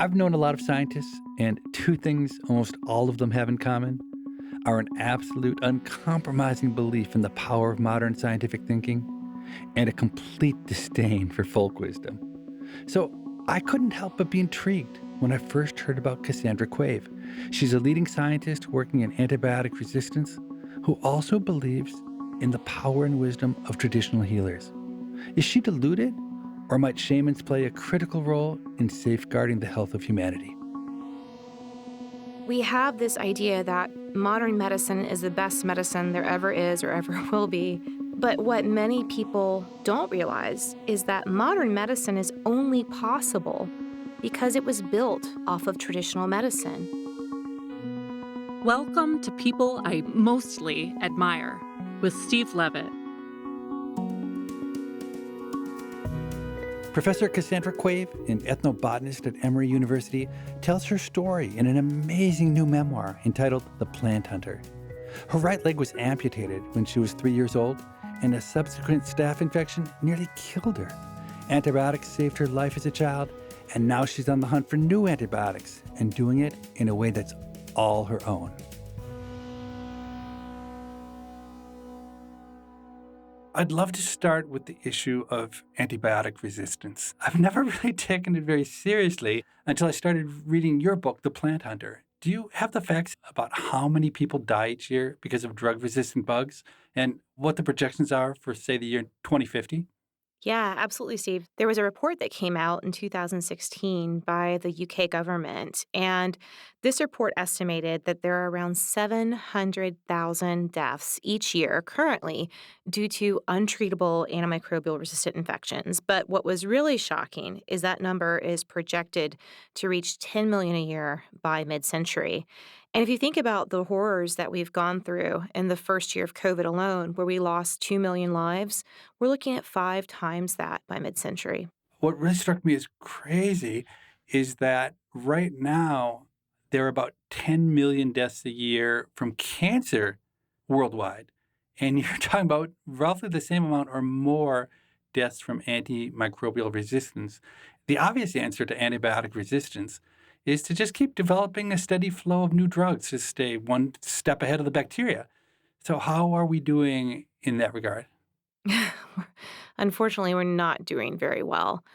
I've known a lot of scientists, and two things almost all of them have in common are an absolute uncompromising belief in the power of modern scientific thinking and a complete disdain for folk wisdom. So I couldn't help but be intrigued when I first heard about Cassandra Quave. She's a leading scientist working in antibiotic resistance who also believes in the power and wisdom of traditional healers. Is she deluded, or might shamans play a critical role in safeguarding the health of humanity? We have this idea that modern medicine is the best medicine there ever is or ever will be. But what many people don't realize is that modern medicine is only possible because it was built off of traditional medicine. Welcome to People I Mostly Admire with Steve Levitt. Professor Cassandra Quave, an ethnobotanist at Emory University, tells her story in an amazing new memoir entitled The Plant Hunter. Her right leg was amputated when she was 3 years old, and a subsequent staph infection nearly killed her. Antibiotics saved her life as a child, and now she's on the hunt for new antibiotics and doing it in a way that's all her own. I'd love to start with the issue of antibiotic resistance. I've never really taken it very seriously until I started reading your book, The Plant Hunter. Do you have the facts about how many people die each year because of drug-resistant bugs and what the projections are for, say, the year 2050? Yeah, absolutely, Steve. There was a report that came out in 2016 by the UK government, and this report estimated that there are around 700,000 deaths each year currently due to untreatable antimicrobial resistant infections. But what was really shocking is that number is projected to reach 10 million a year by mid-century. And if you think about the horrors that we've gone through in the first year of COVID alone, where we lost 2 million lives, we're looking at 5 times that by mid-century. What really struck me as crazy is that right now there are about 10 million deaths a year from cancer worldwide. And you're talking about roughly the same amount or more deaths from antimicrobial resistance. The obvious answer to antibiotic resistance is to just keep developing a steady flow of new drugs to stay one step ahead of the bacteria. So how are we doing in that regard? Unfortunately, we're not doing very well.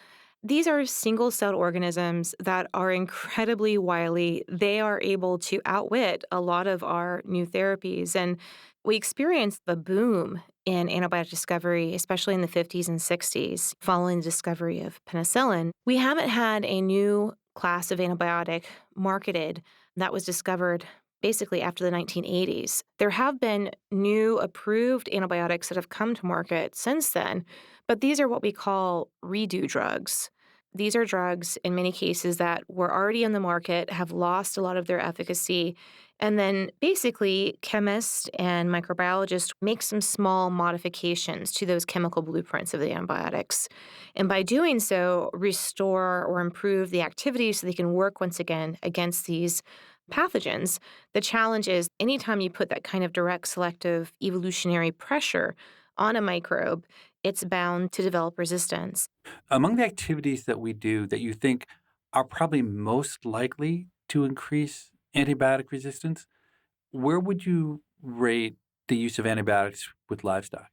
These are single-celled organisms that are incredibly wily. They are able to outwit a lot of our new therapies. And we experienced the boom in antibiotic discovery, especially in the 50s and 60s, following the discovery of penicillin. We haven't had a new class of antibiotic marketed that was discovered basically after the 1980s. There have been new approved antibiotics that have come to market since then, but these are what we call redo drugs. These are drugs, in many cases, that were already in the market, have lost a lot of their efficacy, and then basically chemists and microbiologists make some small modifications to those chemical blueprints of the antibiotics. And by doing so, restore or improve the activity so they can work once again against these pathogens. The challenge is anytime you put that kind of direct selective evolutionary pressure on a microbe, it's bound to develop resistance. Among the activities that we do that you think are probably most likely to increase antibiotic resistance, where would you rate the use of antibiotics with livestock?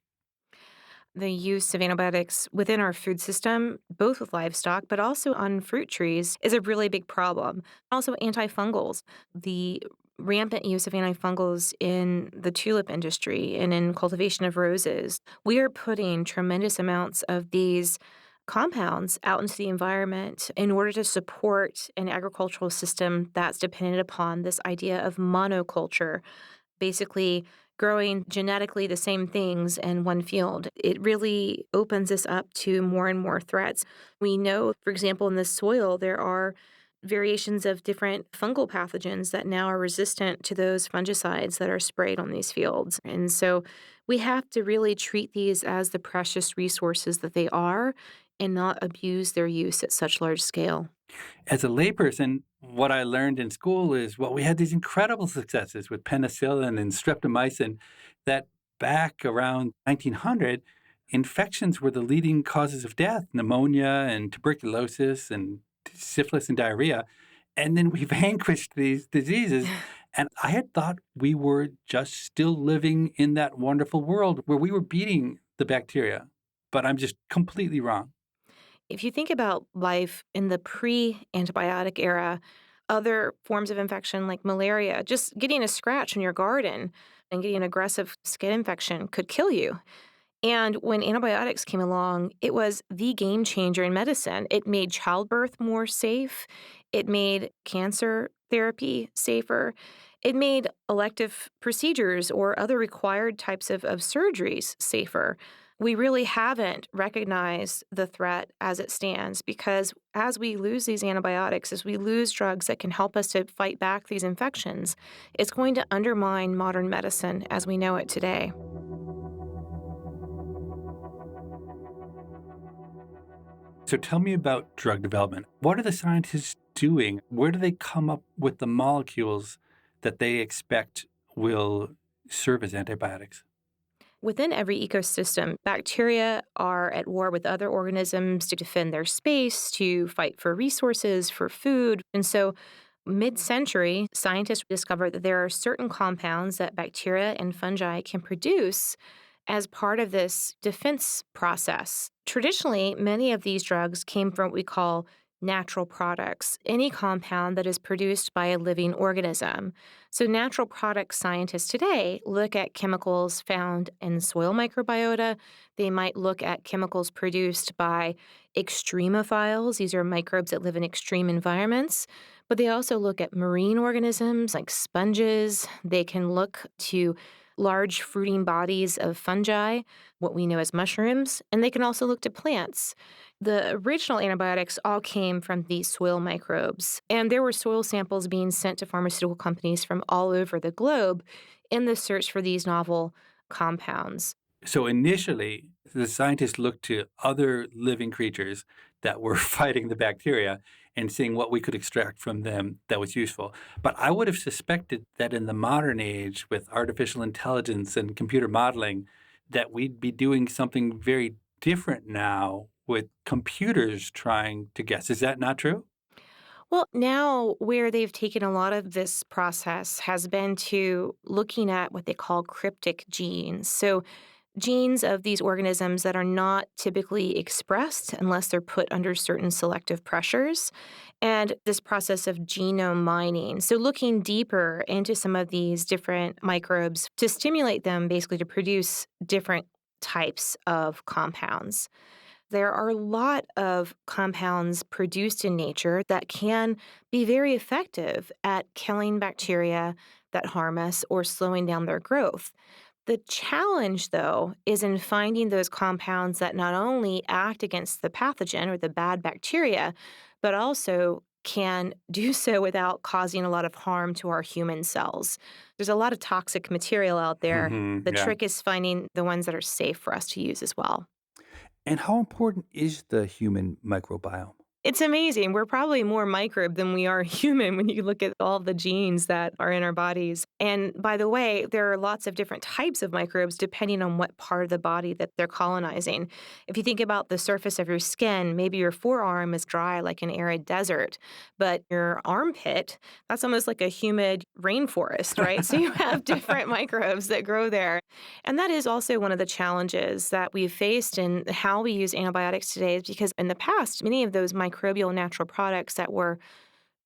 The use of antibiotics within our food system, both with livestock, but also on fruit trees, is a really big problem. Also, antifungals. The rampant use of antifungals in the tulip industry and in cultivation of roses. We are putting tremendous amounts of these compounds out into the environment in order to support an agricultural system that's dependent upon this idea of monoculture, basically growing genetically the same things in one field. It really opens us up to more and more threats. We know, for example, in the soil, there are variations of different fungal pathogens that now are resistant to those fungicides that are sprayed on these fields. And so we have to really treat these as the precious resources that they are and not abuse their use at such large scale. As a layperson, what I learned in school is, well, we had these incredible successes with penicillin and streptomycin that back around 1900, infections were the leading causes of death, pneumonia and tuberculosis and syphilis and diarrhea, and then we vanquished these diseases. And I had thought we were just still living in that wonderful world where we were beating the bacteria, but I'm just completely wrong. If you think about life in the pre-antibiotic era, other forms of infection like malaria, just getting a scratch in your garden and getting an aggressive skin infection could kill you. And when antibiotics came along, it was the game changer in medicine. It made childbirth more safe. It made cancer therapy safer. It made elective procedures or other required types of surgeries safer. We really haven't recognized the threat as it stands because as we lose these antibiotics, as we lose drugs that can help us to fight back these infections, it's going to undermine modern medicine as we know it today. So tell me about drug development. What are the scientists doing? Where do they come up with the molecules that they expect will serve as antibiotics? Within every ecosystem, bacteria are at war with other organisms to defend their space, to fight for resources, for food. And so, mid century, scientists discovered that there are certain compounds that bacteria and fungi can produce as part of this defense process. Traditionally, many of these drugs came from what we call natural products, any compound that is produced by a living organism. So, natural product scientists today look at chemicals found in soil microbiota. They might look at chemicals produced by extremophiles. These are microbes that live in extreme environments. But they also look at marine organisms like sponges. They can look to large fruiting bodies of fungi, what we know as mushrooms, and they can also look to plants. The original antibiotics all came from these soil microbes, and there were soil samples being sent to pharmaceutical companies from all over the globe in the search for these novel compounds. So initially, the scientists looked to other living creatures that were fighting the bacteria and seeing what we could extract from them that was useful. But I would have suspected that in the modern age, with artificial intelligence and computer modeling, that we'd be doing something very different now with computers trying to guess. Is that not true? Well, now where they've taken a lot of this process has been to looking at what they call cryptic genes. So, genes of these organisms that are not typically expressed unless they're put under certain selective pressures, and this process of genome mining. So, looking deeper into some of these different microbes to stimulate them basically to produce different types of compounds. There are a lot of compounds produced in nature that can be very effective at killing bacteria that harm us or slowing down their growth. The challenge, though, is in finding those compounds that not only act against the pathogen or the bad bacteria, but also can do so without causing a lot of harm to our human cells. There's a lot of toxic material out there. The Yeah. trick is finding the ones that are safe for us to use as well. And how important is the human microbiome? It's amazing. We're probably more microbe than we are human when you look at all the genes that are in our bodies. And by the way, there are lots of different types of microbes depending on what part of the body that they're colonizing. If you think about the surface of your skin, maybe your forearm is dry like an arid desert, but your armpit, that's almost like a humid rainforest, right? So you have different microbes that grow there. And that is also one of the challenges that we've faced in how we use antibiotics today is because in the past, many of those microbial natural products that were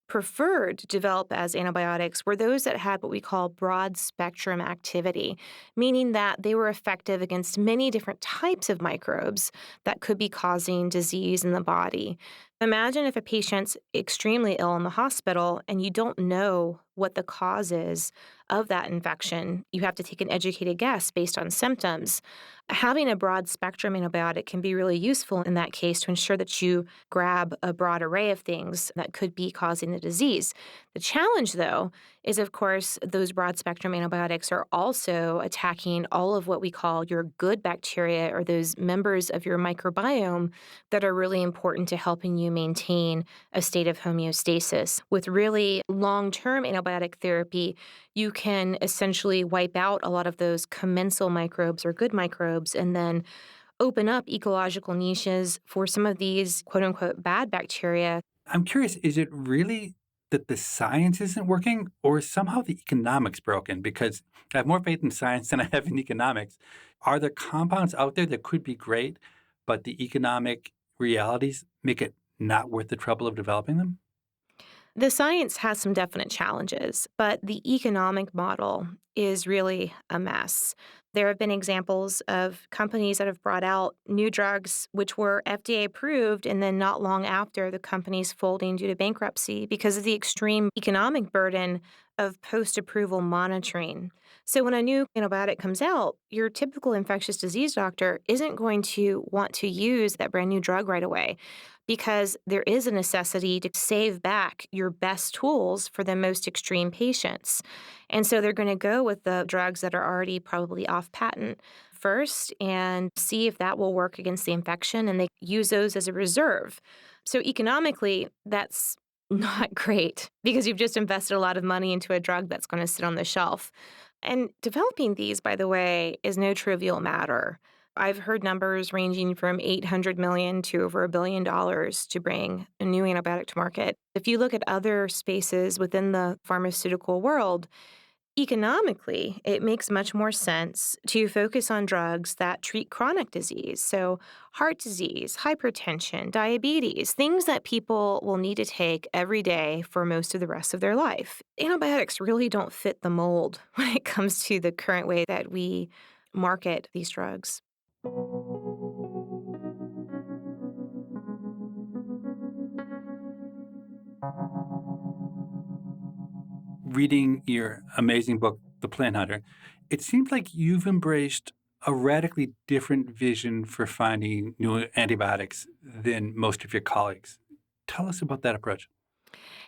preferred to develop as antibiotics were those that had what we call broad spectrum activity, meaning that they were effective against many different types of microbes that could be causing disease in the body. Imagine if a patient's extremely ill in the hospital and you don't know what the cause is of that infection. You have to take an educated guess based on symptoms. Having a broad spectrum antibiotic can be really useful in that case to ensure that you grab a broad array of things that could be causing the disease. The challenge, though, is of course those broad spectrum antibiotics are also attacking all of what we call your good bacteria or those members of your microbiome that are really important to helping you maintain a state of homeostasis. With really long-term antibiotic therapy, you can essentially wipe out a lot of those commensal microbes or good microbes and then open up ecological niches for some of these quote unquote bad bacteria. I'm curious, is it really that the science isn't working or is somehow the economics broken? Because I have more faith in science than I have in economics. Are there compounds out there that could be great, but the economic realities make it not worth the trouble of developing them? The science has some definite challenges, but the economic model is really a mess. There have been examples of companies that have brought out new drugs which were FDA approved, and then not long after, the companies folding due to bankruptcy because of the extreme economic burden of post approval monitoring. So, when a new antibiotic comes out, your typical infectious disease doctor isn't going to want to use that brand new drug right away because there is a necessity to save back your best tools for the most extreme patients. And so they're going to go with the drugs that are already probably off patent first and see if that will work against the infection, and they use those as a reserve. So economically, that's not great because you've just invested a lot of money into a drug that's going to sit on the shelf. And developing these, by the way, is no trivial matter. I've heard numbers ranging from 800 million to over $1 billion to bring a new antibiotic to market. If you look at other spaces within the pharmaceutical world, economically, it makes much more sense to focus on drugs that treat chronic disease. So, heart disease, hypertension, diabetes, things that people will need to take every day for most of the rest of their life. Antibiotics really don't fit the mold when it comes to the current way that we market these drugs. Reading your amazing book, The Plant Hunter, it seems like you've embraced a radically different vision for finding new antibiotics than most of your colleagues. Tell us about that approach.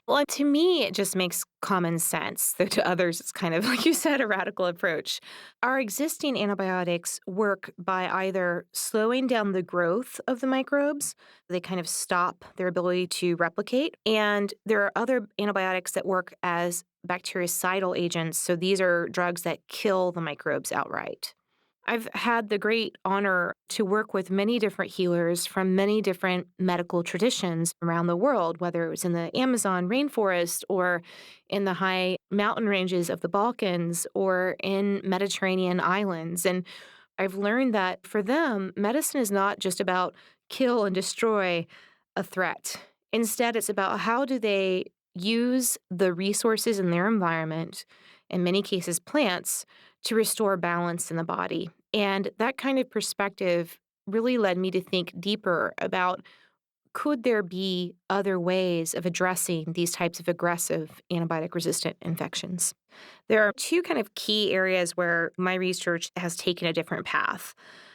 Well, to me, it just makes common sense. Though to others, it's kind of, like you said, a radical approach. Our existing antibiotics work by either slowing down the growth of the microbes, they kind of stop their ability to replicate. And there are other antibiotics that work as bactericidal agents. So these are drugs that kill the microbes outright. I've had the great honor to work with many different healers from many different medical traditions around the world, whether it was in the Amazon rainforest or in the high mountain ranges of the Balkans or in Mediterranean islands. And I've learned that for them, medicine is not just about kill and destroy a threat. Instead, it's about how do they use the resources in their environment, in many cases plants, to restore balance in the body. And that kind of perspective really led me to think deeper about could there be other ways of addressing these types of aggressive antibiotic resistant infections? There are two kind of key areas where my research has taken a different path.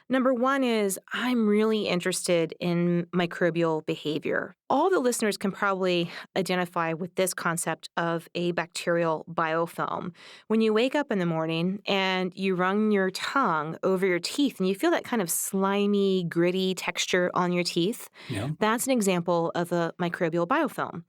Number one is I'm really interested in microbial behavior. All the listeners can probably identify with this concept of a bacterial biofilm. When you wake up in the morning and you run your tongue over your teeth and you feel that kind of slimy, gritty texture on your teeth, Yeah. that's an example of a microbial biofilm.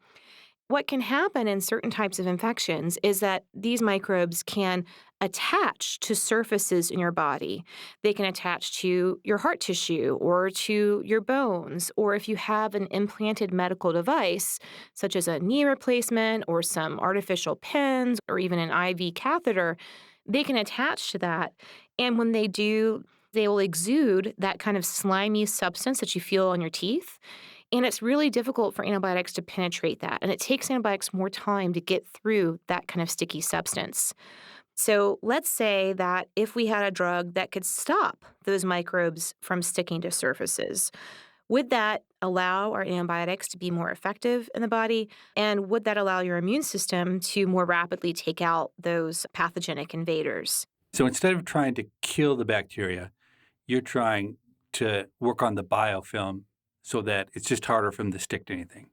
What can happen in certain types of infections is that these microbes can attach to surfaces in your body. They can attach to your heart tissue or to your bones, or if you have an implanted medical device, such as a knee replacement or some artificial pins or even an IV catheter, they can attach to that. And when they do, they will exude that kind of slimy substance that you feel on your teeth. And it's really difficult for antibiotics to penetrate that. And it takes antibiotics more time to get through that kind of sticky substance. So let's say that if we had a drug that could stop those microbes from sticking to surfaces, would that allow our antibiotics to be more effective in the body? And would that allow your immune system to more rapidly take out those pathogenic invaders? So instead of trying to kill the bacteria, you're trying to work on the biofilm so that it's just harder for them to stick to anything.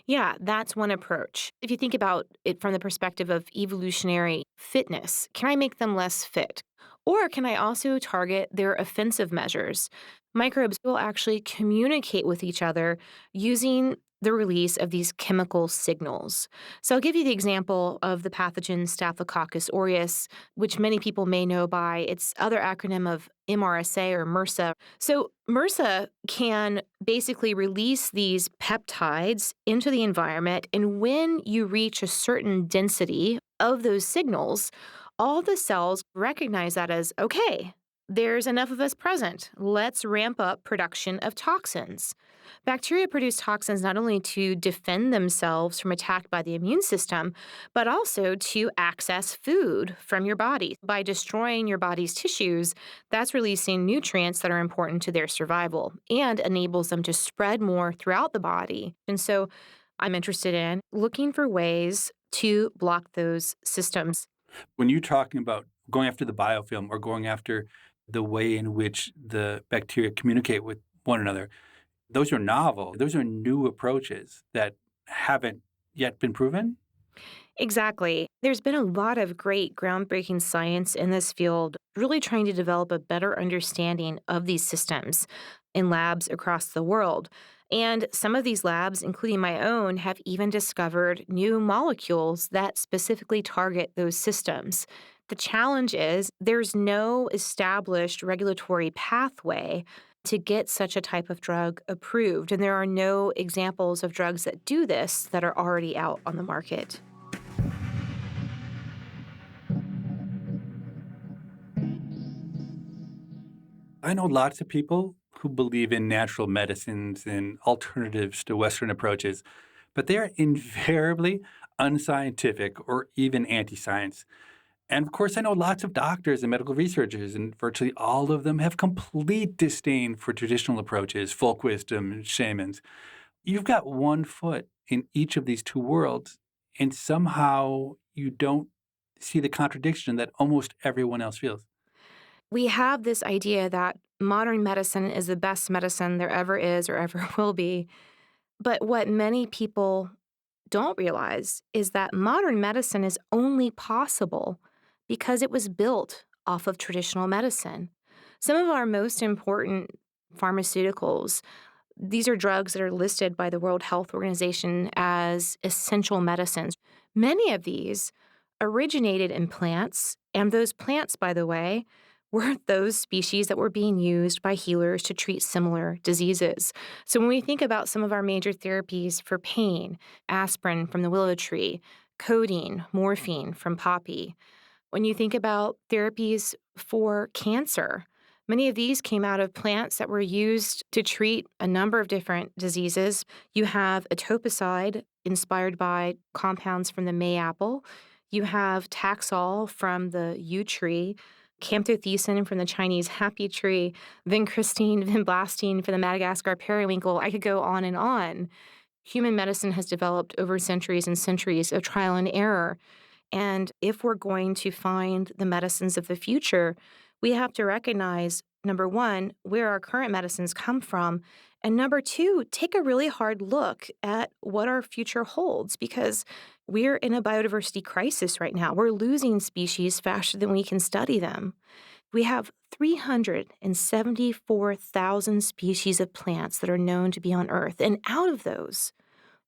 Yeah, that's one approach. If you think about it from the perspective of evolutionary fitness, can I make them less fit? Or can I also target their offensive measures? Microbes will actually communicate with each other using the release of these chemical signals. So I'll give you the example of the pathogen Staphylococcus aureus, which many people may know by its other acronym of MRSA or MRSA. So MRSA can basically release these peptides into the environment, and when you reach a certain density of those signals, all the cells recognize that as, okay, there's enough of us present. Let's ramp up production of toxins. Bacteria produce toxins not only to defend themselves from attack by the immune system, but also to access food from your body. By destroying your body's tissues, that's releasing nutrients that are important to their survival and enables them to spread more throughout the body. And so I'm interested in looking for ways to block those systems. When you're talking about going after the biofilm or going after the way in which the bacteria communicate with one another, those are novel. Those are new approaches that haven't yet been proven. Exactly. There's been a lot of great groundbreaking science in this field, really trying to develop a better understanding of these systems in labs across the world. And some of these labs, including my own, have even discovered new molecules that specifically target those systems. The challenge is there's no established regulatory pathway to get such a type of drug approved. And there are no examples of drugs that do this that are already out on the market. I know lots of people who believe in natural medicines and alternatives to Western approaches, but they are invariably unscientific or even anti-science. And of course, I know lots of doctors and medical researchers, and virtually all of them have complete disdain for traditional approaches, folk wisdom, and shamans. You've got one foot in each of these two worlds, and somehow you don't see the contradiction that almost everyone else feels. We have this idea that modern medicine is the best medicine there ever is or ever will be. But what many people don't realize is that modern medicine is only possible because it was built off of traditional medicine. Some of our most important pharmaceuticals, these are drugs that are listed by the World Health Organization as essential medicines. Many of these originated in plants, and those plants, by the way, were those species that were being used by healers to treat similar diseases. So when we think about some of our major therapies for pain, aspirin from the willow tree, codeine, morphine from poppy, when you think about therapies for cancer, many of these came out of plants that were used to treat a number of different diseases. You have etoposide, inspired by compounds from the mayapple. You have Taxol from the yew tree, camptothecin from the Chinese happy tree, vincristine, vinblastine from the Madagascar periwinkle. I could go on and on. Human medicine has developed over centuries and centuries of trial and error. And if we're going to find the medicines of the future, we have to recognize, number one, where our current medicines come from. And number two, take a really hard look at what our future holds because we're in a biodiversity crisis right now. We're losing species faster than we can study them. We have 374,000 species of plants that are known to be on Earth. And out of those,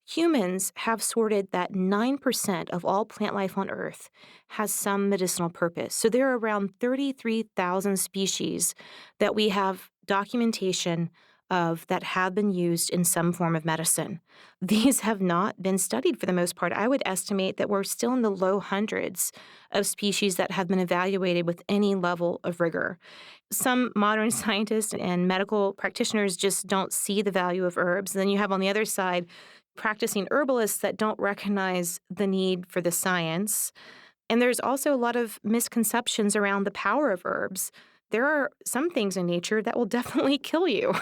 humans have sorted that 9% of all plant life on Earth has some medicinal purpose. So there are around 33,000 species that we have documentation of that have been used in some form of medicine. These have not been studied for the most part. I would estimate that we're still in the low hundreds of species that have been evaluated with any level of rigor. Some modern scientists and medical practitioners just don't see the value of herbs. And then you have on the other side practicing herbalists that don't recognize the need for the science. And there's also a lot of misconceptions around the power of herbs. There are some things in nature that will definitely kill you.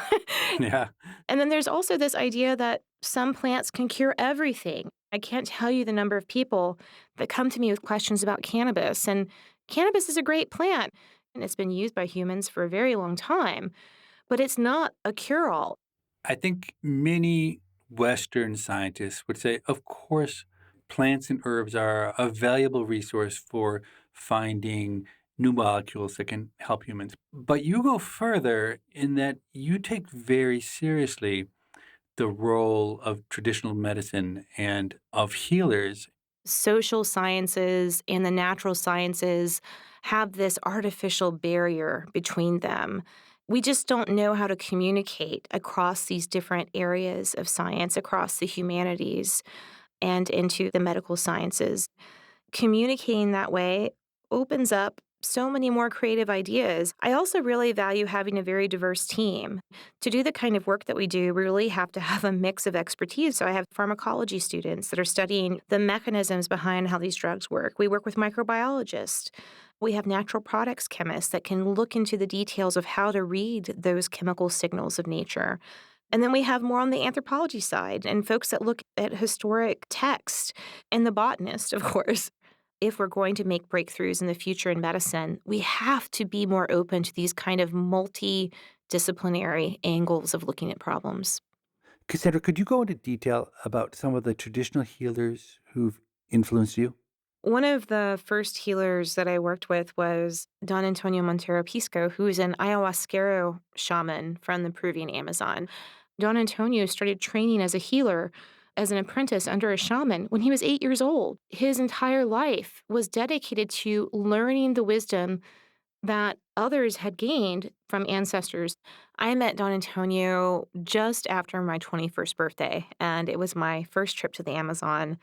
Yeah. And then there's also this idea that some plants can cure everything. I can't tell you the number of people that come to me with questions about cannabis. And cannabis is a great plant, and it's been used by humans for a very long time, but it's not a cure-all. I think many Western scientists would say, of course, plants and herbs are a valuable resource for finding new molecules that can help humans. But you go further in that you take very seriously the role of traditional medicine and of healers. Social sciences and the natural sciences have this artificial barrier between them. We just don't know how to communicate across these different areas of science, across the humanities and into the medical sciences. Communicating that way opens up so many more creative ideas. I also really value having a very diverse team. To do the kind of work that we do, we really have to have a mix of expertise. So I have pharmacology students that are studying the mechanisms behind how these drugs work. We work with microbiologists. We have natural products chemists that can look into the details of how to read those chemical signals of nature. And then we have more on the anthropology side and folks that look at historic text and the botanist, of course. If we're going to make breakthroughs in the future in medicine, we have to be more open to these kind of multidisciplinary angles of looking at problems. Cassandra, could you go into detail about some of the traditional healers who've influenced you? One of the first healers that I worked with was Don Antonio Montero Pisco, who is an ayahuasquero shaman from the Peruvian Amazon. Don Antonio started training as a healer as an apprentice under a shaman when he was 8 years old. His entire life was dedicated to learning the wisdom that others had gained from ancestors. I met Don Antonio just after my 21st birthday, and it was my first trip to the Amazon.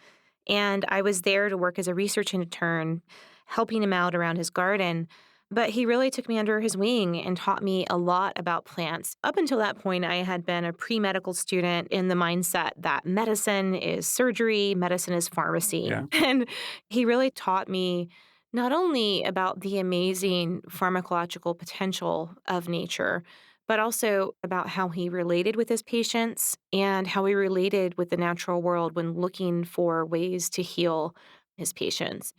And I was there to work as a research intern, helping him out around his garden. But he really took me under his wing and taught me a lot about plants. Up until that point, I had been a pre-medical student in the mindset that medicine is surgery, medicine is pharmacy. Yeah. And he really taught me not only about the amazing pharmacological potential of nature, but also about how he related with his patients and how he related with the natural world when looking for ways to heal his patients.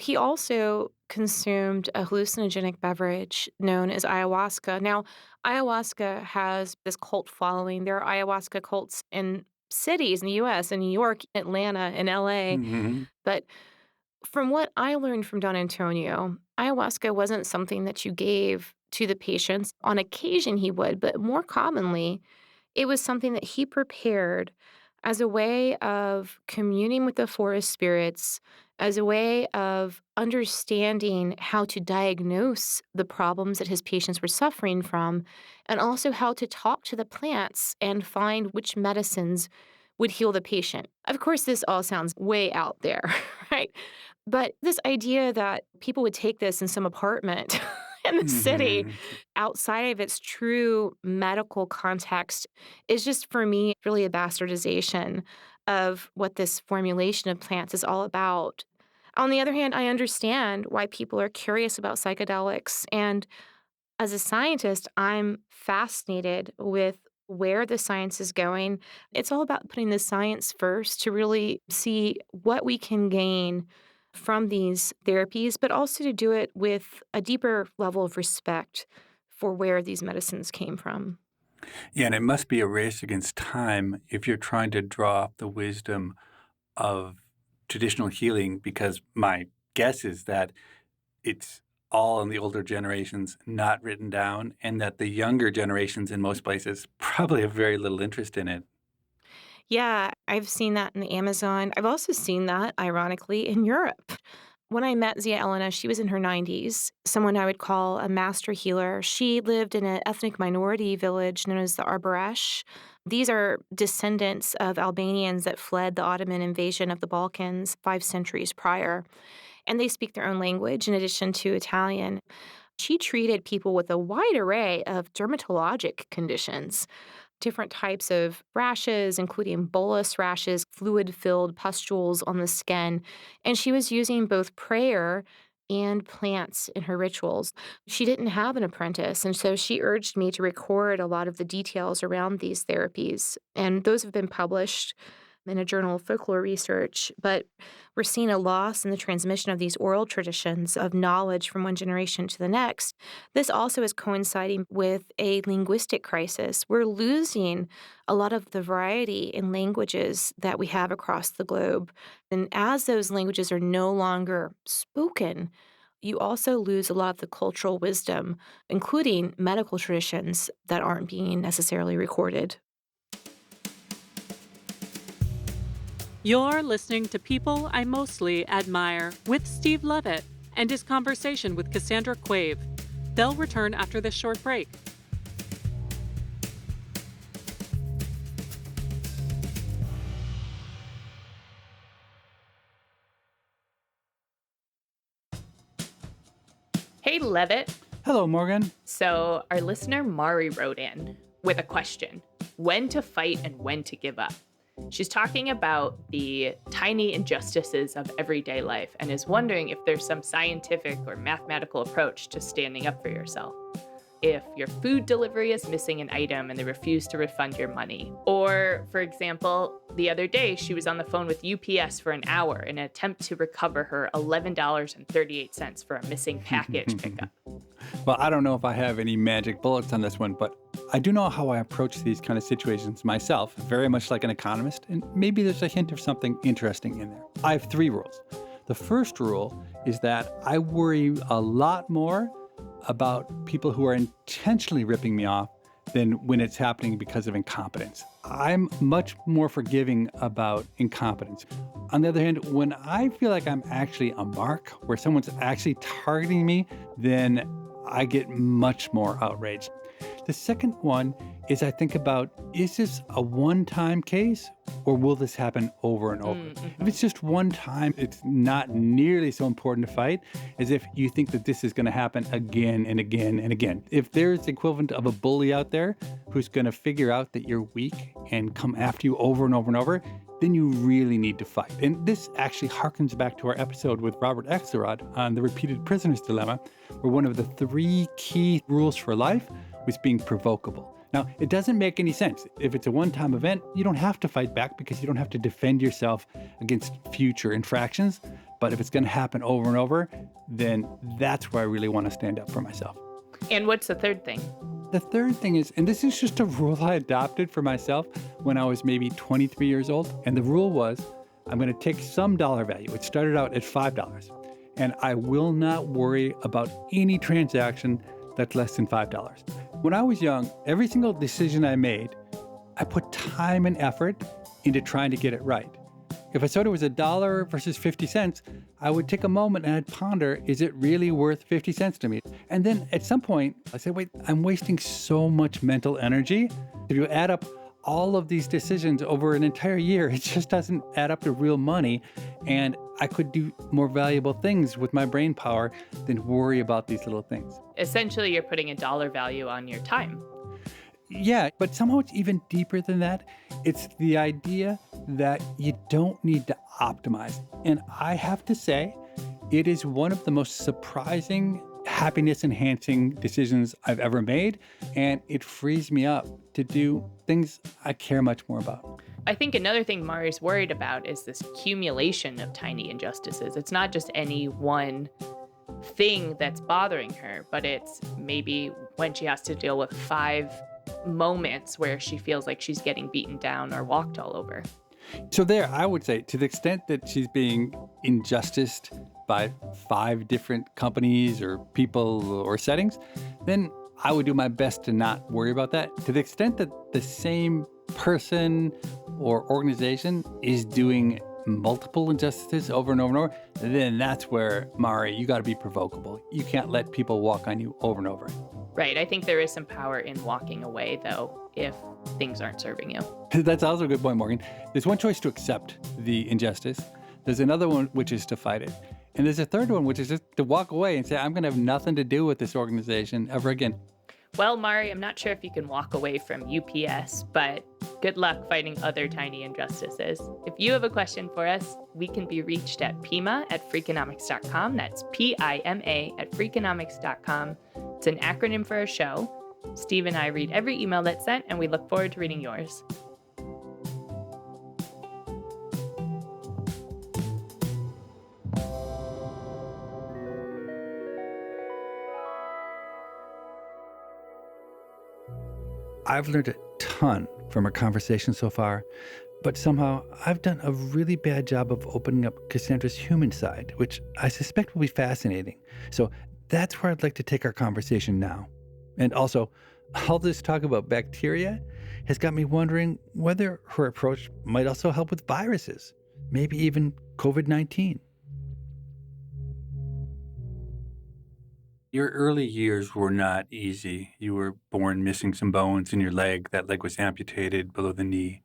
He also consumed a hallucinogenic beverage known as ayahuasca. Now, ayahuasca has this cult following. There are ayahuasca cults in cities in the US, in New York, Atlanta, and LA. Hmm. But from what I learned from Don Antonio, ayahuasca wasn't something that you gave to the patients. On occasion, he would, but more commonly, it was something that he prepared as a way of communing with the forest spirits, as a way of understanding how to diagnose the problems that his patients were suffering from, and also how to talk to the plants and find which medicines would heal the patient. Of course, this all sounds way out there, right? But this idea that people would take this in some apartment in the city Hmm. outside of its true medical context is just, for me, really a bastardization of what this formulation of plants is all about. On the other hand, I understand why people are curious about psychedelics. And as a scientist, I'm fascinated with where the science is going. It's all about putting the science first to really see what we can gain from these therapies, but also to do it with a deeper level of respect for where these medicines came from. Yeah, and it must be a race against time if you're trying to draw up the wisdom of traditional healing, because my guess is that it's all in the older generations, not written down, and that the younger generations in most places probably have very little interest in it. Yeah, I've seen that in the Amazon. I've also seen that, ironically, in Europe. When I met Zia Elena, she was in her 90s, someone I would call a master healer. She lived in an ethnic minority village known as the Arboresh. These are descendants of Albanians that fled the Ottoman invasion of the Balkans 5 centuries prior, and they speak their own language in addition to Italian. She treated people with a wide array of dermatologic conditions, different types of rashes, including bullous rashes, fluid-filled pustules on the skin. And she was using both prayer and plants in her rituals. She didn't have an apprentice, and so she urged me to record a lot of the details around these therapies. And those have been published in a journal of folklore research, but we're seeing a loss in the transmission of these oral traditions of knowledge from one generation to the next. This also is coinciding with a linguistic crisis. We're losing a lot of the variety in languages that we have across the globe. And as those languages are no longer spoken, you also lose a lot of the cultural wisdom, including medical traditions that aren't being necessarily recorded. You're listening to People I Mostly Admire with Steve Levitt and his conversation with Cassandra Quave. They'll return after this short break. Hey, Levitt. Hello, Morgan. So our listener Mari wrote in with a question: when to fight and when to give up. She's talking about the tiny injustices of everyday life and is wondering if there's some scientific or mathematical approach to standing up for yourself. If your food delivery is missing an item and they refuse to refund your money. Or, for example, the other day she was on the phone with UPS for an hour in an attempt to recover her $11.38 for a missing package pickup. Well, I don't know if I have any magic bullets on this one, but I do know how I approach these kind of situations myself, very much like an economist, and maybe there's a hint of something interesting in there. I have 3 rules. The first rule is that I worry a lot more about people who are intentionally ripping me off than when it's happening because of incompetence. I'm much more forgiving about incompetence. On the other hand, when I feel like I'm actually a mark, where someone's actually targeting me, then I get much more outraged. The second one is I think about, is this a one-time case or will this happen over and over? If it's just one time, it's not nearly so important to fight as if you think that this is going to happen again and again and again. If there's the equivalent of a bully out there who's going to figure out that you're weak and come after you over and over and over, then you really need to fight. And this actually harkens back to our episode with Robert Axelrod on the repeated prisoner's dilemma, where one of the 3 key rules for life was being provocable. Now, it doesn't make any sense. If it's a one-time event, you don't have to fight back because you don't have to defend yourself against future infractions. But if it's going to happen over and over, then that's where I really want to stand up for myself. And what's the third thing? The third thing is, and this is just a rule I adopted for myself when I was maybe 23 years old, and the rule was, I'm going to take some dollar value. It started out at $5, and I will not worry about any transaction that's less than $5. When I was young, every single decision I made, I put time and effort into trying to get it right. If I saw it was $1 versus 50 cents, I would take a moment and I'd ponder, is it really worth 50 cents to me? And then at some point, I said, wait, I'm wasting so much mental energy. If you add up all of these decisions over an entire year, it just doesn't add up to real money. And I could do more valuable things with my brain power than worry about these little things. Essentially, you're putting a dollar value on your time. Yeah, but somehow it's even deeper than that. It's the idea that you don't need to optimize. And I have to say, it is one of the most surprising, happiness-enhancing decisions I've ever made. And it frees me up to do things I care much more about. I think another thing Mari's worried about is this accumulation of tiny injustices. It's not just any one thing that's bothering her, but it's maybe when she has to deal with 5 moments where she feels like she's getting beaten down or walked all over. So there, I would say, to the extent that she's being injusticed by 5 different companies or people or settings, then I would do my best to not worry about that. To the extent that the same person or organization is doing multiple injustices over and over and over, then that's where, Mari, you got to be provocable. You can't let people walk on you over and over. Right. I think there is some power in walking away, though, if things aren't serving you. That's also a good point, Morgan. There's one choice to accept the injustice. There's another one, which is to fight it. And there's a third one, which is just to walk away and say, I'm going to have nothing to do with this organization ever again. Well, Mari, I'm not sure if you can walk away from UPS, but good luck fighting other tiny injustices. If you have a question for us, we can be reached at pima@freakonomics.com. That's PIMA at freakonomics.com. It's an acronym for our show. Steve and I read every email that's sent, and we look forward to reading yours. I've learned a ton from our conversation so far, but somehow I've done a really bad job of opening up Cassandra's human side, which I suspect will be fascinating. So that's where I'd like to take our conversation now. And also, all this talk about bacteria has got me wondering whether her approach might also help with viruses. maybe even COVID-19. Your early years were not easy. You were born missing some bones in your leg. That leg was amputated below the knee.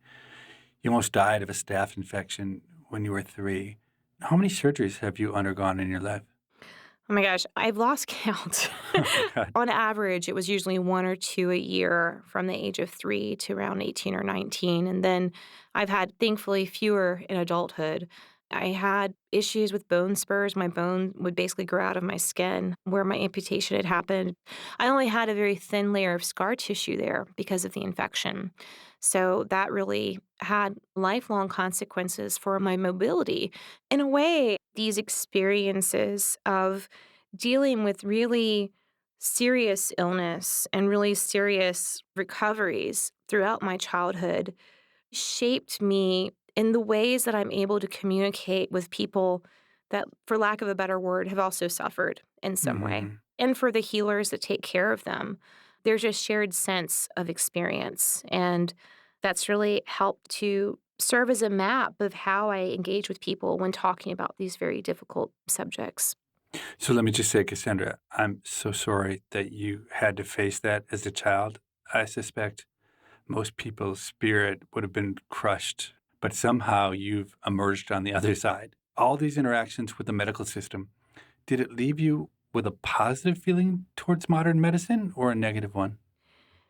You almost died of a staph infection when you were 3. How many surgeries have you undergone in your life? Oh my gosh, I've lost count. Oh my god. On average, it was usually 1 or 2 a year from the age of 3 to around 18 or 19, and then I've had, thankfully, fewer in adulthood. I had issues with bone spurs. My bone would basically grow out of my skin where my amputation had happened. I only had a very thin layer of scar tissue there because of the infection. So that really had lifelong consequences for my mobility. In a way, these experiences of dealing with really serious illness and really serious recoveries throughout my childhood shaped me in the ways that I'm able to communicate with people that, for lack of a better word, have also suffered in some way. Mhm. And for the healers that take care of them, there's a shared sense of experience. And that's really helped to serve as a map of how I engage with people when talking about these very difficult subjects. So let me just say, Cassandra, I'm so sorry that you had to face that as a child. I suspect most people's spirit would have been crushed, but somehow you've emerged on the other side. All these interactions with the medical system, did it leave you with a positive feeling towards modern medicine or a negative one?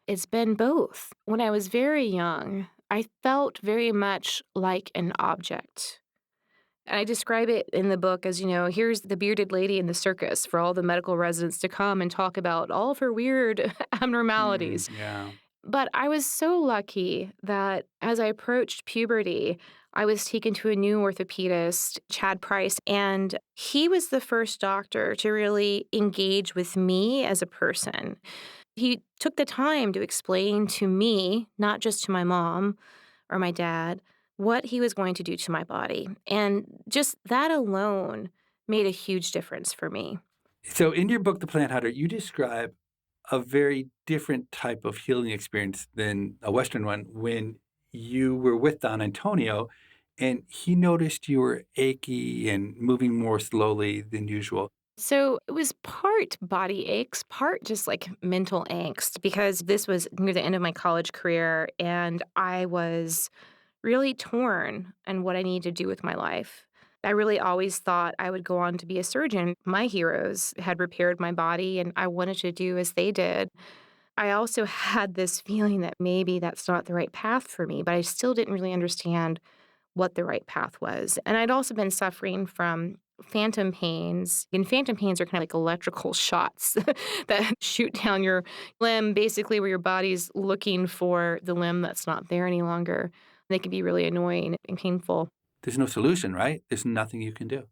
It's been both. When I was very young, I felt very much like an object. I describe it in the book as, here's the bearded lady in the circus for all the medical residents to come and talk about all of her weird abnormalities. Yeah. But I was so lucky that as I approached puberty, I was taken to a new orthopedist, Chad Price, and he was the first doctor to really engage with me as a person. He took the time to explain to me, not just to my mom or my dad, what he was going to do to my body. And just that alone made a huge difference for me. So in your book, The Plant Hunter, you describe a very different type of healing experience than a Western one when you were with Don Antonio and he noticed you were achy and moving more slowly than usual. So it was part body aches, part just like mental angst, because this was near the end of my college career and I was really torn on what I needed to do with my life. I really always thought I would go on to be a surgeon. My heroes had repaired my body and I wanted to do as they did. I also had this feeling that maybe that's not the right path for me, but I still didn't really understand what the right path was. And I'd also been suffering from phantom pains. And phantom pains are kind of like electrical shots that shoot down your limb, basically where your body's looking for the limb that's not there any longer. They can be really annoying and painful. There's no solution, right? There's nothing you can do.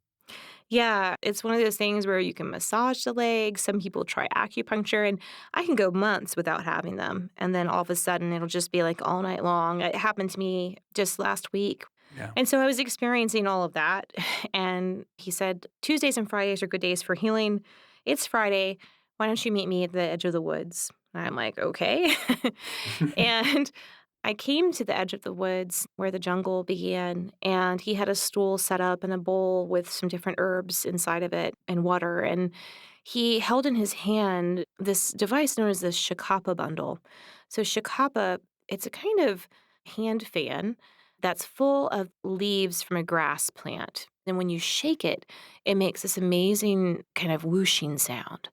Yeah, it's one of those things where you can massage the legs. Some people try acupuncture, and I can go months without having them. And then all of a sudden, it'll just be like all night long. It happened to me just last week. Yeah. And so I was experiencing all of that. And he said, Tuesdays and Fridays are good days for healing. It's Friday. Why don't you meet me at the edge of the woods? And I'm like, okay. And I came to the edge of the woods where the jungle began, and he had a stool set up and a bowl with some different herbs inside of it and water. And he held in his hand this device known as the Shikapa bundle. So Shikapa, it's a kind of hand fan that's full of leaves from a grass plant. And when you shake it, it makes this amazing kind of whooshing sound.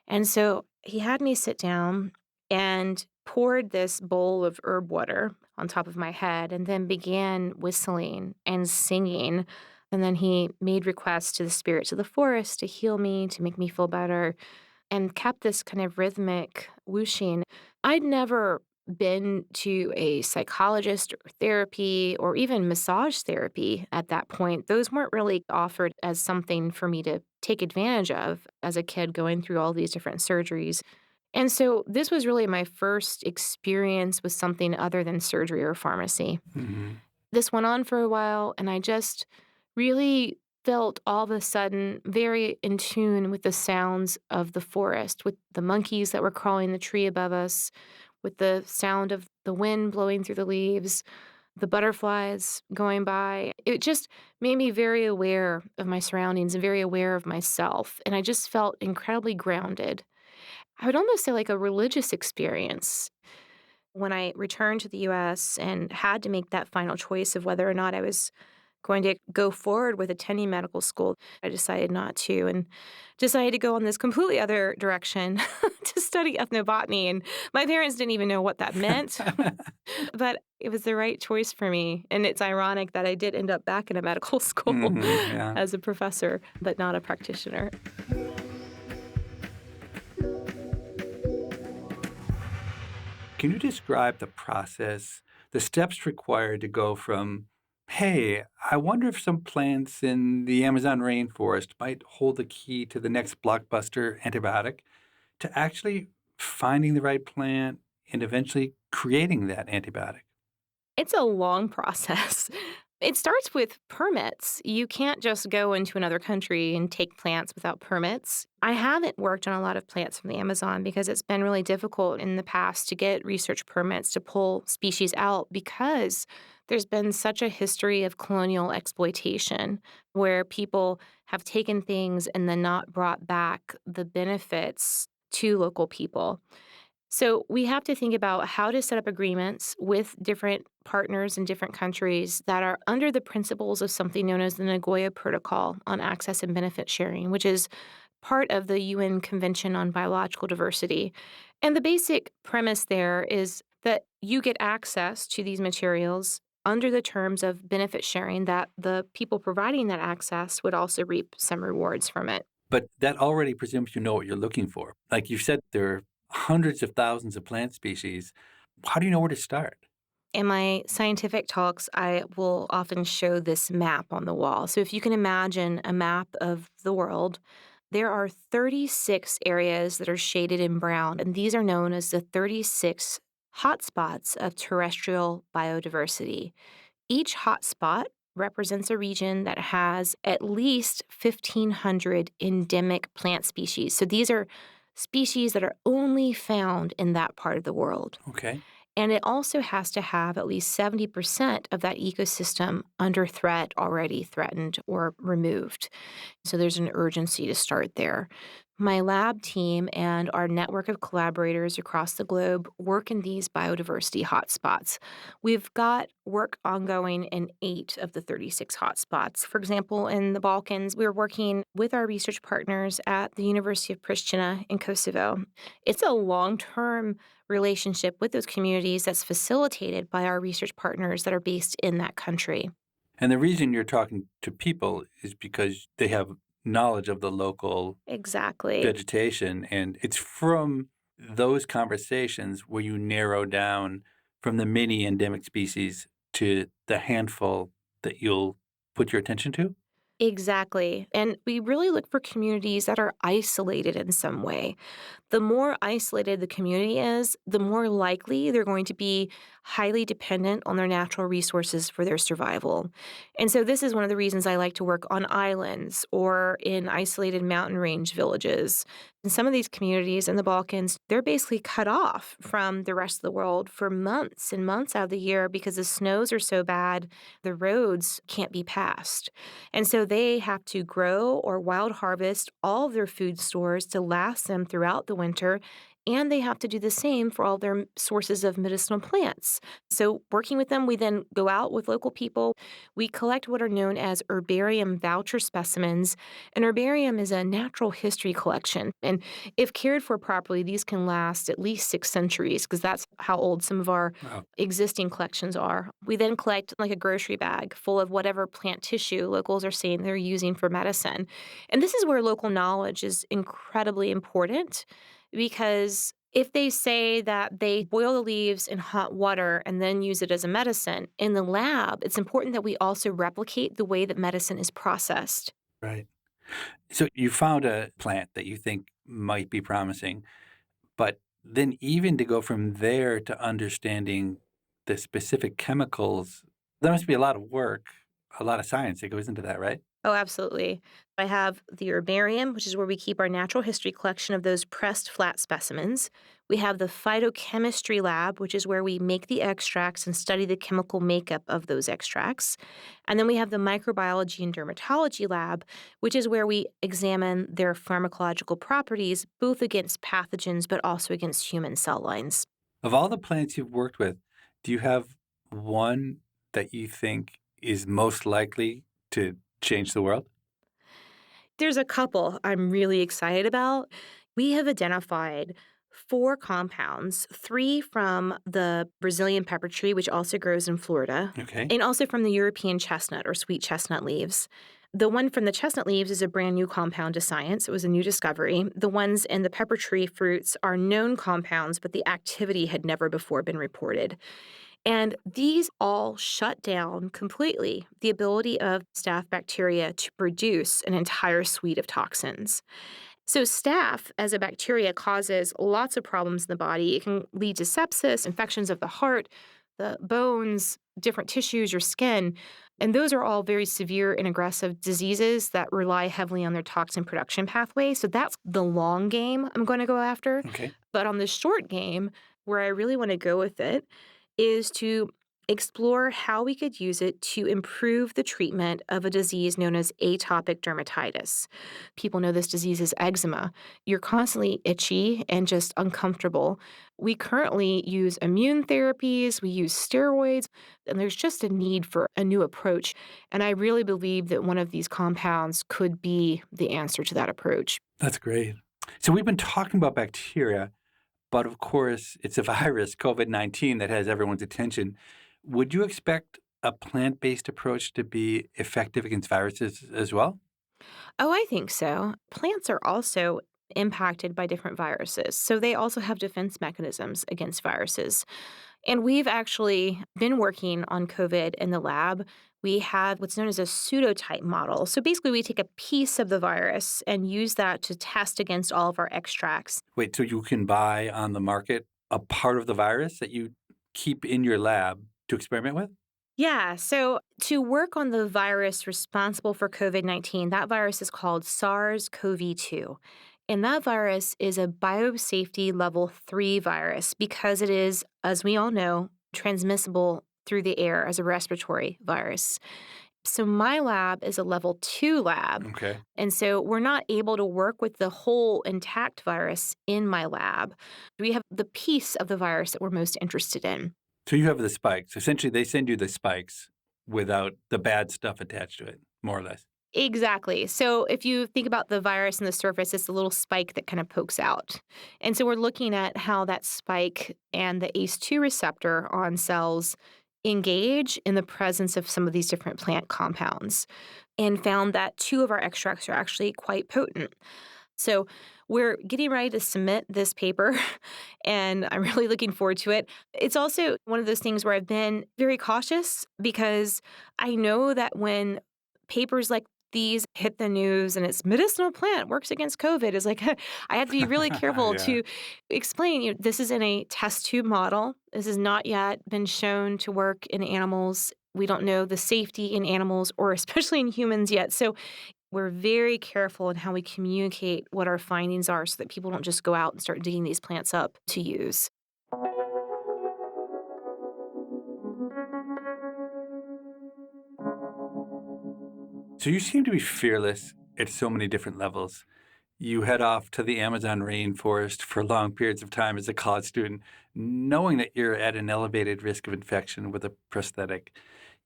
And so he had me sit down and poured this bowl of herb water on top of my head and then began whistling and singing. And then he made requests to the spirits of the forest to heal me, to make me feel better, and kept this kind of rhythmic whooshing. I'd never been to a psychologist or therapy or even massage therapy at that point. Those weren't really offered as something for me to take advantage of as a kid going through all these different surgeries. And so this was really my first experience with something other than surgery or pharmacy. Hmm. This went on for a while, and I just really felt all of a sudden very in tune with the sounds of the forest, with the monkeys that were crawling the tree above us, with the sound of the wind blowing through the leaves. the butterflies going by. It just made me very aware of my surroundings and very aware of myself. And I just felt incredibly grounded. I would almost say like a religious experience. When I returned to the US and had to make that final choice of whether or not I was going to go forward with attending medical school, I decided not to and decided to go on this completely other direction to study ethnobotany. And my parents didn't even know what that meant, but it was the right choice for me. And it's ironic that I did end up back in a medical school Yeah. as a professor, but not a practitioner. Can you describe the process, the steps required to go from, hey, I wonder if some plants in the Amazon rainforest might hold the key to the next blockbuster antibiotic, to actually finding the right plant and eventually creating that antibiotic? It's a long process. It starts with permits. You can't just go into another country and take plants without permits. I haven't worked on a lot of plants from the Amazon because it's been really difficult in the past to get research permits to pull species out because there's been such a history of colonial exploitation where people have taken things and then not brought back the benefits to local people. So we have to think about how to set up agreements with different partners in different countries that are under the principles of something known as the Nagoya Protocol on Access and Benefit Sharing, which is part of the UN Convention on Biological Diversity. And the basic premise there is that you get access to these materials under the terms of benefit sharing, that the people providing that access would also reap some rewards from it. But that already presumes you know what you're looking for. Like you said, there are hundreds of thousands of plant species. How do you know where to start? In my scientific talks, I will often show this map on the wall. So if you can imagine a map of the world, there are 36 areas that are shaded in brown, and these are known as the 36 hotspots of terrestrial biodiversity. Each hotspot represents a region that has at least 1,500 endemic plant species. So these are species that are only found in that part of the world. Okay. And it also has to have at least 70% of that ecosystem under threat, already threatened, or removed. So there's an urgency to start there. My lab team and our network of collaborators across the globe work in these biodiversity hotspots. We've got work ongoing in 8 of the 36 hotspots. For example, in the Balkans, we're working with our research partners at the University of Pristina in Kosovo. It's a long-term relationship with those communities that's facilitated by our research partners that are based in that country. And the reason you're talking to people is because they have knowledge of the local Exactly. vegetation. And it's from those conversations where you narrow down from the many endemic species to the handful that you'll put your attention to. Exactly. And we really look for communities that are isolated in some way. The more isolated the community is, the more likely they're going to be highly dependent on their natural resources for their survival. And so this is one of the reasons I like to work on islands or in isolated mountain range villages. In some of these communities in the Balkans, they're basically cut off from the rest of the world for months and months out of the year because the snows are so bad, the roads can't be passed. And so they have to grow or wild harvest all of their food stores to last them throughout the winter, and they have to do the same for all their sources of medicinal plants. So working with them, we then go out with local people. We collect what are known as herbarium voucher specimens. An herbarium is a natural history collection. And if cared for properly, these can last at least 6 centuries because that's how old some of our Wow. existing collections are. We then collect like a grocery bag full of whatever plant tissue locals are saying they're using for medicine. And this is where local knowledge is incredibly important because if they say that they boil the leaves in hot water and then use it as a medicine, in the lab, it's important that we also replicate the way that medicine is processed. Right. So you found a plant that you think might be promising, but then even to go from there to understanding the specific chemicals, there must be a lot of work, a lot of science that goes into that, right? Oh, absolutely. I have the herbarium, which is where we keep our natural history collection of those pressed flat specimens. We have the phytochemistry lab, which is where we make the extracts and study the chemical makeup of those extracts. And then we have the microbiology and dermatology lab, which is where we examine their pharmacological properties, both against pathogens but also against human cell lines. Of all the plants you've worked with, do you have one that you think is most likely to change the world? There's a couple I'm really excited about. We have identified 4 compounds, 3 from the Brazilian pepper tree, which also grows in Florida, Okay. and also from the European chestnut or sweet chestnut leaves. The one from the chestnut leaves is a brand new compound to science. It was a new discovery. The ones in the pepper tree fruits are known compounds, but the activity had never before been reported. And these all shut down completely the ability of staph bacteria to produce an entire suite of toxins. So, staph as a bacteria causes lots of problems in the body. It can lead to sepsis, infections of the heart, the bones, different tissues, your skin. And those are all very severe and aggressive diseases that rely heavily on their toxin production pathway. So, that's the long game I'm going to go after. Okay. But on the short game, where I really want to go with it, is to explore how we could use it to improve the treatment of a disease known as atopic dermatitis. People know this disease as eczema. You're constantly itchy and just uncomfortable. We currently use immune therapies, we use steroids, and there's just a need for a new approach. And I really believe that one of these compounds could be the answer to that approach. That's great. So we've been talking about bacteria, but of course, it's a virus, COVID-19, that has everyone's attention. Would you expect a plant-based approach to be effective against viruses as well? Oh, I think so. Plants are also impacted by different viruses, so they also have defense mechanisms against viruses. And we've actually been working on COVID in the lab. We have what's known as a pseudotype model. So basically, we take a piece of the virus and use that to test against all of our extracts. Wait, so you can buy on the market a part of the virus that you keep in your lab to experiment with? Yeah, so to work on the virus responsible for COVID-19, that virus is called SARS-CoV-2. And that virus is a biosafety level 3 virus because it is, as we all know, transmissible through the air as a respiratory virus. So my lab is a level 2 lab. Okay. And so we're not able to work with the whole intact virus in my lab. We have the piece of the virus that we're most interested in. So you have the spikes. Essentially, they send you the spikes without the bad stuff attached to it, more or less. Exactly. So if you think about the virus on the surface, it's a little spike that kind of pokes out. And so we're looking at how that spike and the ACE2 receptor on cells engage in the presence of some of these different plant compounds and found that 2 of our extracts are actually quite potent. So we're getting ready to submit this paper, and I'm really looking forward to it. It's also one of those things where I've been very cautious because I know that when papers like these hit the news and it's medicinal plant works against COVID, is like I have to be really careful Yeah. to explain, this is in a test tube model. This has not yet been shown to work in animals. We don't know the safety in animals or especially in humans yet. So we're very careful in how we communicate what our findings are so that people don't just go out and start digging these plants up to use. So you seem to be fearless at so many different levels. You head off to the Amazon rainforest for long periods of time as a college student, knowing that you're at an elevated risk of infection with a prosthetic.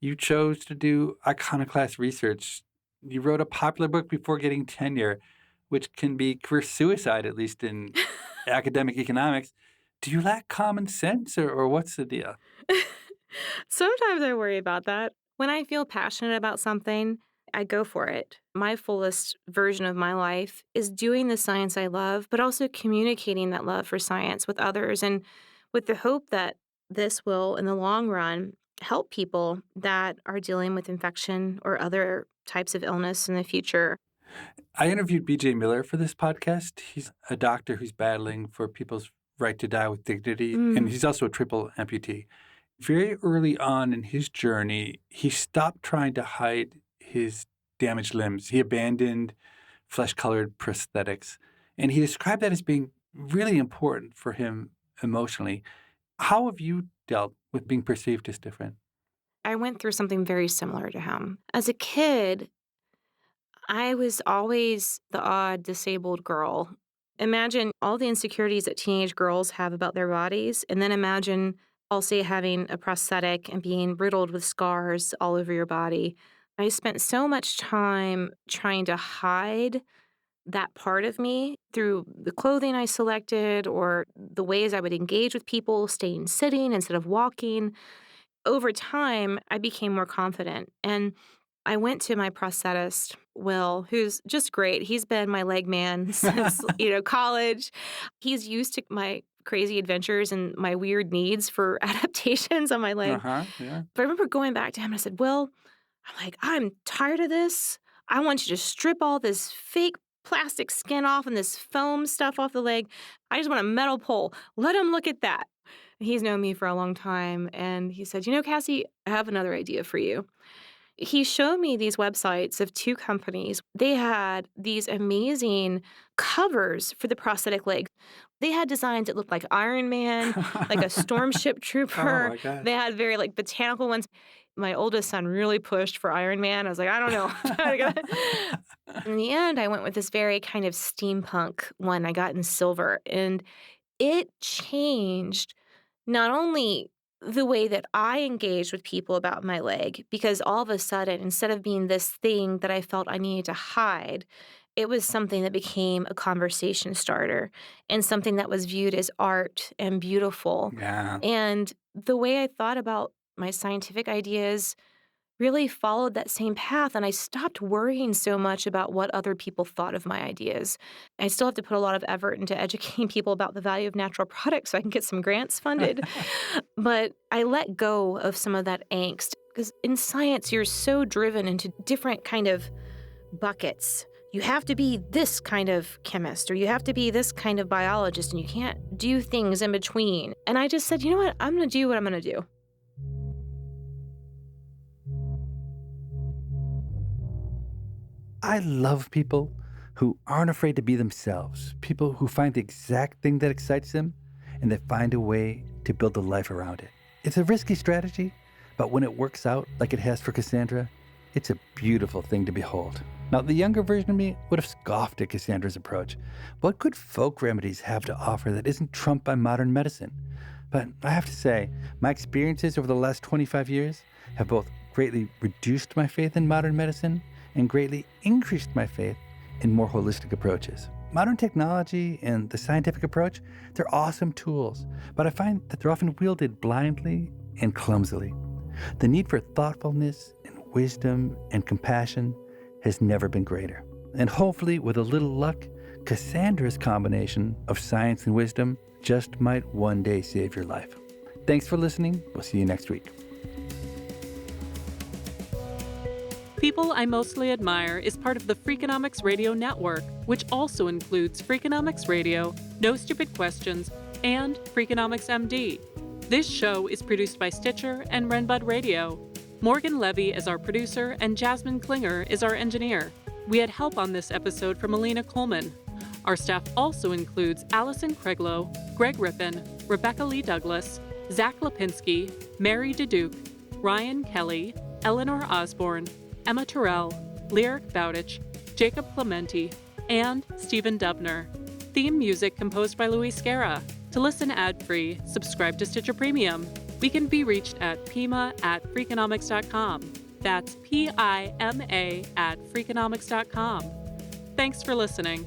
You chose to do iconoclast research. You wrote a popular book before getting tenure, which can be career suicide, at least in academic economics. Do you lack common sense, or what's the deal? Sometimes I worry about that. When I feel passionate about something, I go for it. My fullest version of my life is doing the science I love, but also communicating that love for science with others and with the hope that this will, in the long run, help people that are dealing with infection or other types of illness in the future. I interviewed BJ Miller for this podcast. He's a doctor who's battling for people's right to die with dignity, and he's also a triple amputee. Very early on in his journey, he stopped trying to hide his damaged limbs. He abandoned flesh-colored prosthetics, and he described that as being really important for him emotionally. How have you dealt with being perceived as different? I went through something very similar to him. As a kid, I was always the odd disabled girl. Imagine all the insecurities that teenage girls have about their bodies, and then imagine also having a prosthetic and being riddled with scars all over your body. I spent so much time trying to hide that part of me through the clothing I selected or the ways I would engage with people, staying sitting instead of walking. Over time, I became more confident. And I went to my prosthetist, Will, who's just great. He's been my leg man since, college. He's used to my crazy adventures and my weird needs for adaptations on my leg. Yeah. But I remember going back to him and I said, Will, I'm tired of this. I want you to strip all this fake plastic skin off and this foam stuff off the leg. I just want a metal pole. Let him look at that. He's known me for a long time. And he said, Cassie, I have another idea for you. He showed me these websites of two companies. They had these amazing covers for the prosthetic leg. They had designs that looked like Iron Man, like a stormship trooper. Oh, my gosh. They had very botanical ones. My oldest son really pushed for Iron Man. I was like, I don't know. In the end, I went with this very kind of steampunk one I got in silver. And it changed not only the way that I engaged with people about my leg, because all of a sudden, instead of being this thing that I felt I needed to hide, it was something that became a conversation starter and something that was viewed as art and beautiful. Yeah. And the way I thought about my scientific ideas really followed that same path, and I stopped worrying so much about what other people thought of my ideas. I still have to put a lot of effort into educating people about the value of natural products so I can get some grants funded. But I let go of some of that angst because in science, you're so driven into different kind of buckets. You have to be this kind of chemist or you have to be this kind of biologist, and you can't do things in between. And I just said, you know what? I'm going to do what I'm going to do. I love people who aren't afraid to be themselves, people who find the exact thing that excites them and that find a way to build a life around it. It's a risky strategy, but when it works out like it has for Cassandra, it's a beautiful thing to behold. Now, the younger version of me would have scoffed at Cassandra's approach. What could folk remedies have to offer that isn't trumped by modern medicine? But I have to say, my experiences over the last 25 years have both greatly reduced my faith in modern medicine and greatly increased my faith in more holistic approaches. Modern technology and the scientific approach, they're awesome tools, but I find that they're often wielded blindly and clumsily. The need for thoughtfulness and wisdom and compassion has never been greater. And hopefully, with a little luck, Cassandra's combination of science and wisdom just might one day save your life. Thanks for listening. We'll see you next week. People I Mostly Admire is part of the Freakonomics Radio Network, which also includes Freakonomics Radio, No Stupid Questions, and Freakonomics MD. This show is produced by Stitcher and Renbud Radio. Morgan Levy is our producer, and Jasmine Klinger is our engineer. We had help on this episode from Alina Coleman. Our staff also includes Allison Craiglow, Greg Rippin, Rebecca Lee Douglas, Zach Lipinski, Mary DeDuke, Ryan Kelly, Eleanor Osborne, Emma Terrell, Lyric Bowditch, Jacob Clementi, and Stephen Dubner. Theme music composed by Luis Guerra. To listen ad-free, subscribe to Stitcher Premium. We can be reached at pima@freakonomics.com. That's PIMA@freakonomics.com. Thanks for listening.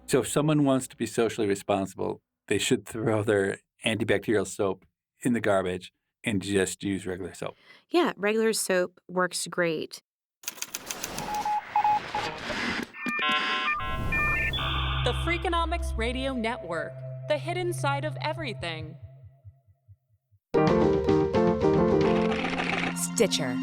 So if someone wants to be socially responsible, they should throw their antibacterial soap in the garbage and just use regular soap. Yeah, regular soap works great. The Freakonomics Radio Network, the hidden side of everything. Stitcher.